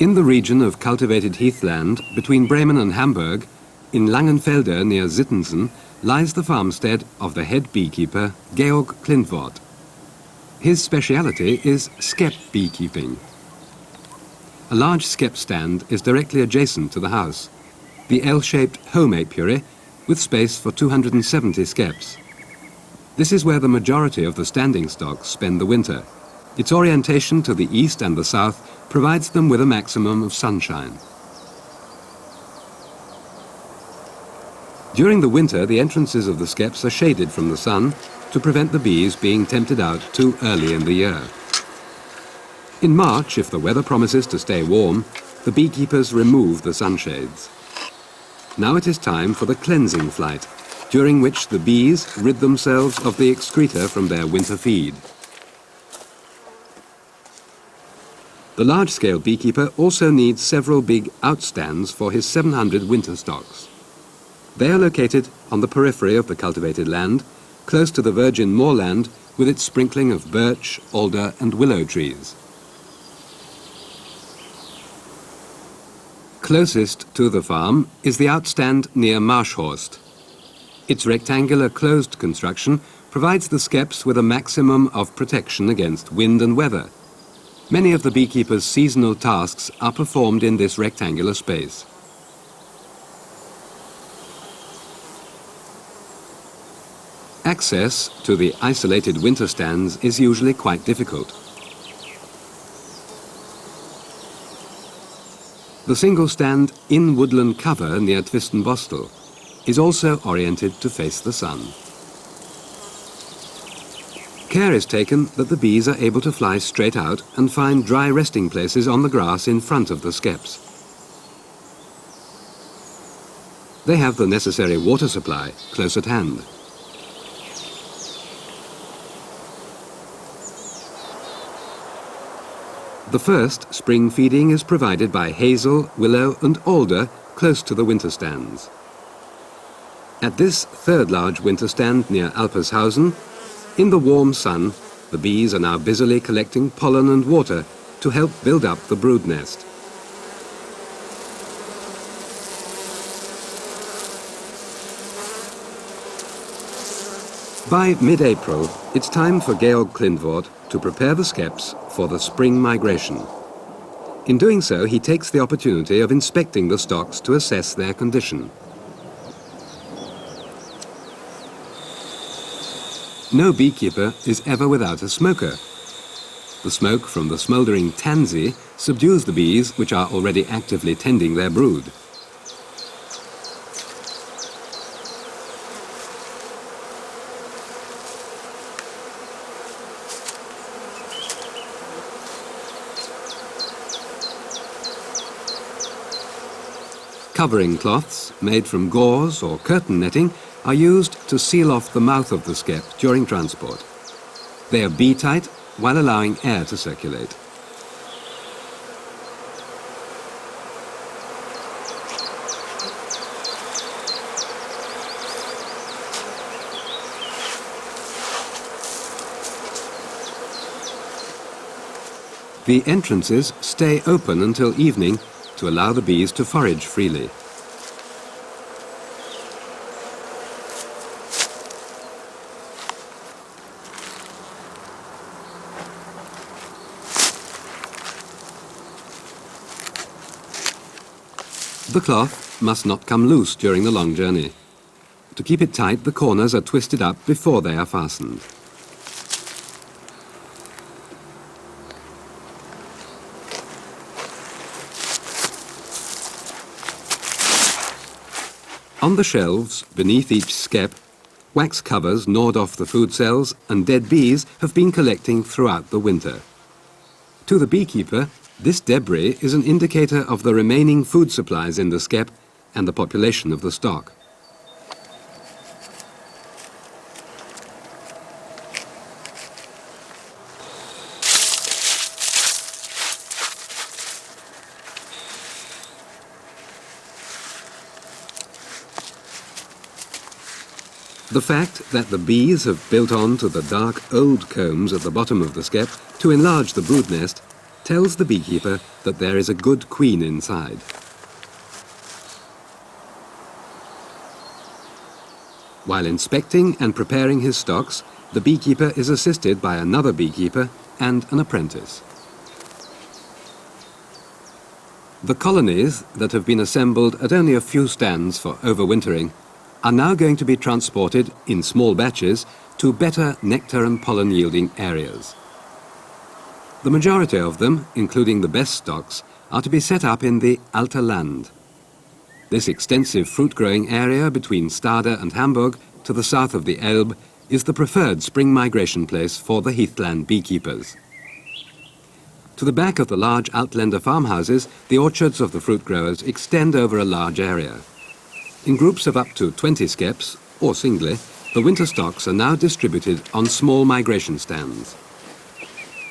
In the region of cultivated heathland between Bremen and Hamburg, in Langenfelde near Sittensen, lies the farmstead of the head beekeeper Georg Klindworth. His speciality is Skep Beekeeping. A large skep stand is directly adjacent to the house, the L-shaped home apiary with space for 270 skeps. This is where the majority of the standing stocks spend the winter. Its orientation to the east and the south provides them with a maximum of sunshine. During the winter, the entrances of the skeps are shaded from the sun to prevent the bees being tempted out too early in the year. In March, if the weather promises to stay warm, the beekeepers remove the sunshades. Now it is time for the cleansing flight, during which the bees rid themselves of the excreta from their winter feed. The large-scale beekeeper also needs several big outstands for his 700 winter stocks. They are located on the periphery of the cultivated land, close to the virgin moorland with its sprinkling of birch, alder and willow trees. Closest to the farm is the outstand near Marschhorst. Its rectangular closed construction provides the skeps with a maximum of protection against wind and weather. Many of the beekeepers' seasonal tasks are performed in this rectangular space. Access to the isolated winter stands is usually quite difficult. The single stand in woodland cover near Twistenbostel is also oriented to face the sun. Care is taken that the bees are able to fly straight out and find dry resting places on the grass in front of the skeps. They have the necessary water supply close at hand. The first spring feeding is provided by hazel, willow and alder close to the winter stands. At this third large winter stand near Alpershausen, in the warm sun, the bees are now busily collecting pollen and water to help build up the brood nest. By mid-April, it's time for Georg Klindworth to prepare the skeps for the spring migration. In doing so, he takes the opportunity of inspecting the stocks to assess their condition. No beekeeper is ever without a smoker. The smoke from the smouldering tansy subdues the bees which are already actively tending their brood. Covering cloths made from gauze or curtain netting are used to seal off the mouth of the skep during transport. They are bee-tight while allowing air to circulate. The entrances stay open until evening to allow the bees to forage freely. The cloth must not come loose during the long journey. To keep it tight, the corners are twisted up before they are fastened. On the shelves, beneath each skep, wax covers gnawed off the food cells and dead bees have been collecting throughout the winter. To the beekeeper, this debris is an indicator of the remaining food supplies in the skep and the population of the stock. The fact that the bees have built on to the dark old combs at the bottom of the skep to enlarge the brood nest tells the beekeeper that there is a good queen inside. While inspecting and preparing his stocks, the beekeeper is assisted by another beekeeper and an apprentice. The colonies that have been assembled at only a few stands for overwintering are now going to be transported in small batches to better nectar and pollen yielding areas. The majority of them, including the best stocks, are to be set up in the Alter Land. This extensive fruit-growing area between Stade and Hamburg to the south of the Elbe is the preferred spring migration place for the Heathland beekeepers. To the back of the large Outlander farmhouses, the orchards of the fruit growers extend over a large area. In groups of up to 20 skeps, or singly, the winter stocks are now distributed on small migration stands.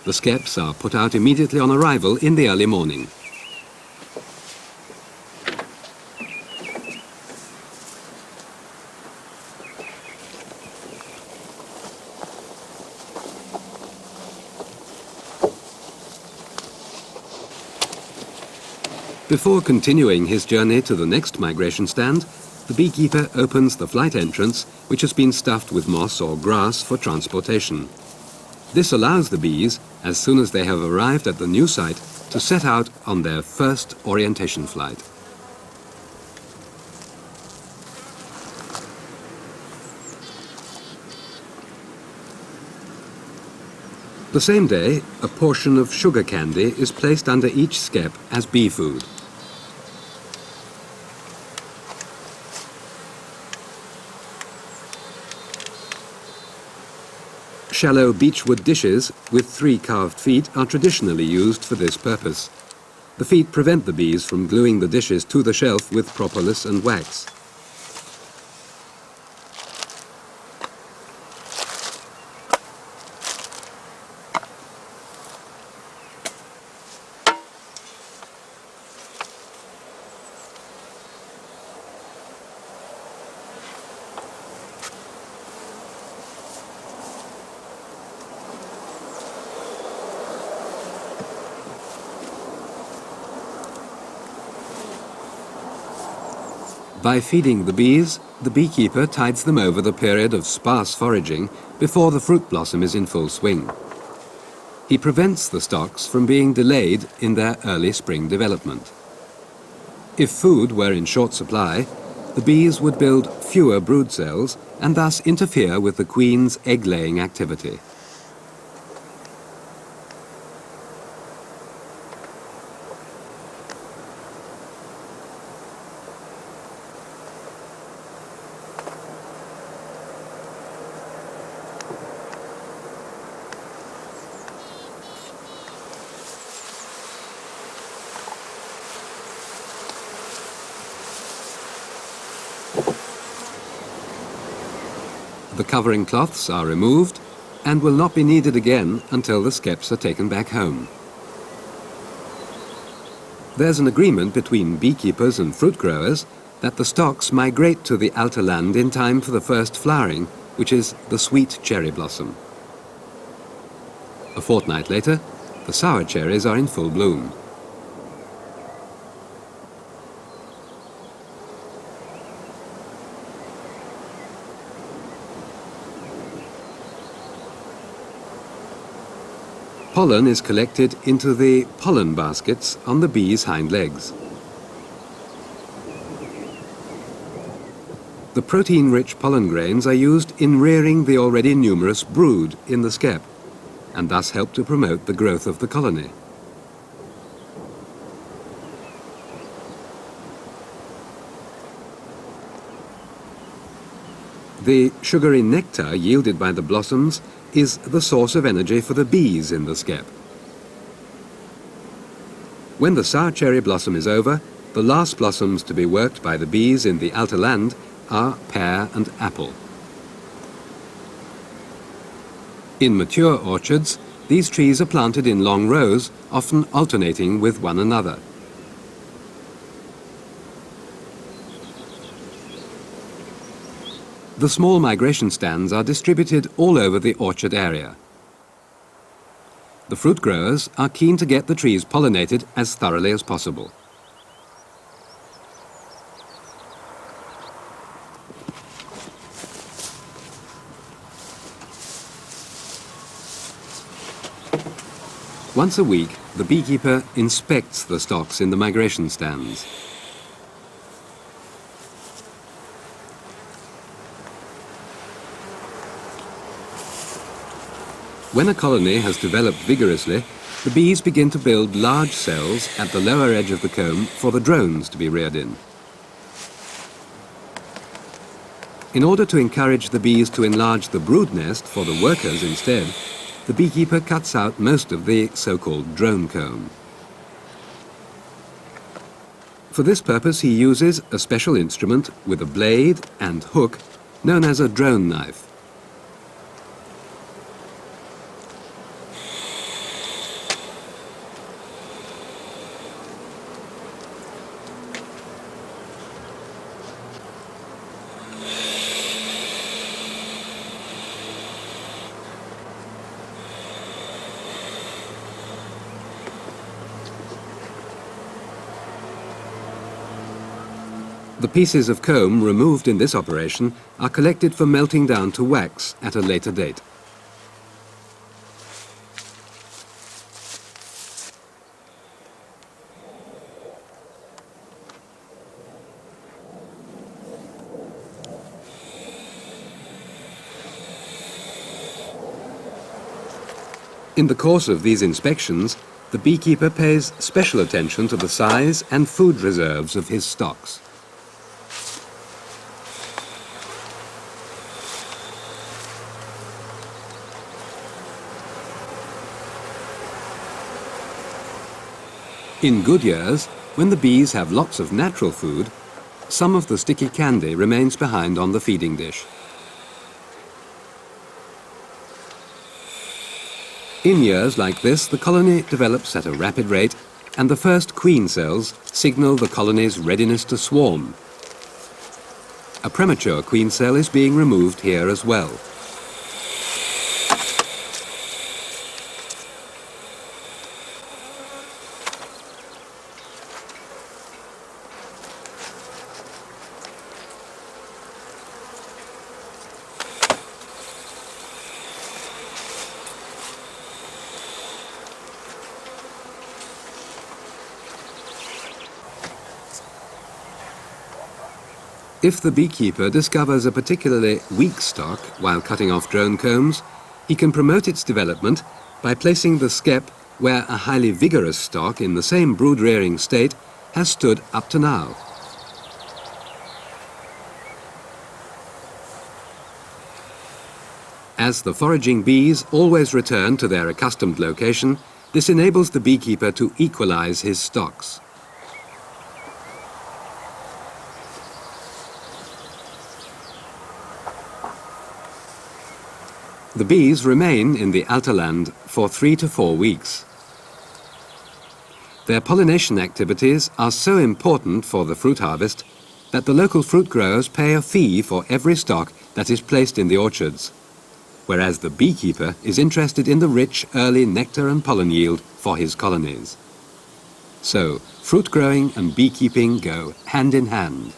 The skeps are put out immediately on arrival in the early morning. Before continuing his journey to the next migration stand, the beekeeper opens the flight entrance, which has been stuffed with moss or grass for transportation. This allows the bees, as soon as they have arrived at the new site, to set out on their first orientation flight. The same day, a portion of sugar candy is placed under each skep as bee food. Shallow beechwood dishes with 3 carved feet are traditionally used for this purpose. The feet prevent the bees from gluing the dishes to the shelf with propolis and wax. By feeding the bees, the beekeeper tides them over the period of sparse foraging before the fruit blossom is in full swing. He prevents the stocks from being delayed in their early spring development. If food were in short supply, the bees would build fewer brood cells and thus interfere with the queen's egg-laying activity. The covering cloths are removed and will not be needed again until the skeps are taken back home. There's an agreement between beekeepers and fruit growers that the stocks migrate to the Alter Land in time for the first flowering, which is the sweet cherry blossom. A fortnight later, the sour cherries are in full bloom. Pollen is collected into the pollen baskets on the bees' hind legs. The protein-rich pollen grains are used in rearing the already numerous brood in the skep, and thus help to promote the growth of the colony. The sugary nectar yielded by the blossoms is the source of energy for the bees in the skep. When the sour cherry blossom is over, the last blossoms to be worked by the bees in the Alter Land are pear and apple. In mature orchards, these trees are planted in long rows, often alternating with one another. The small migration stands are distributed all over the orchard area. The fruit growers are keen to get the trees pollinated as thoroughly as possible. Once a week, the beekeeper inspects the stocks in the migration stands. When a colony has developed vigorously, the bees begin to build large cells at the lower edge of the comb for the drones to be reared in. In order to encourage the bees to enlarge the brood nest for the workers instead, the beekeeper cuts out most of the so-called drone comb. For this purpose he uses a special instrument with a blade and hook known as a drone knife. The pieces of comb removed in this operation are collected for melting down to wax at a later date. In the course of these inspections, the beekeeper pays special attention to the size and food reserves of his stocks. In good years, when the bees have lots of natural food, some of the sticky candy remains behind on the feeding dish. In years like this, the colony develops at a rapid rate, and the first queen cells signal the colony's readiness to swarm. A premature queen cell is being removed here as well. If the beekeeper discovers a particularly weak stock while cutting off drone combs, he can promote its development by placing the skep where a highly vigorous stock in the same brood-rearing state has stood up to now. As the foraging bees always return to their accustomed location, this enables the beekeeper to equalize his stocks. The bees remain in the Alterland for 3 to 4 weeks. Their pollination activities are so important for the fruit harvest that the local fruit growers pay a fee for every stock that is placed in the orchards, whereas the beekeeper is interested in the rich early nectar and pollen yield for his colonies. So, fruit growing and beekeeping go hand in hand.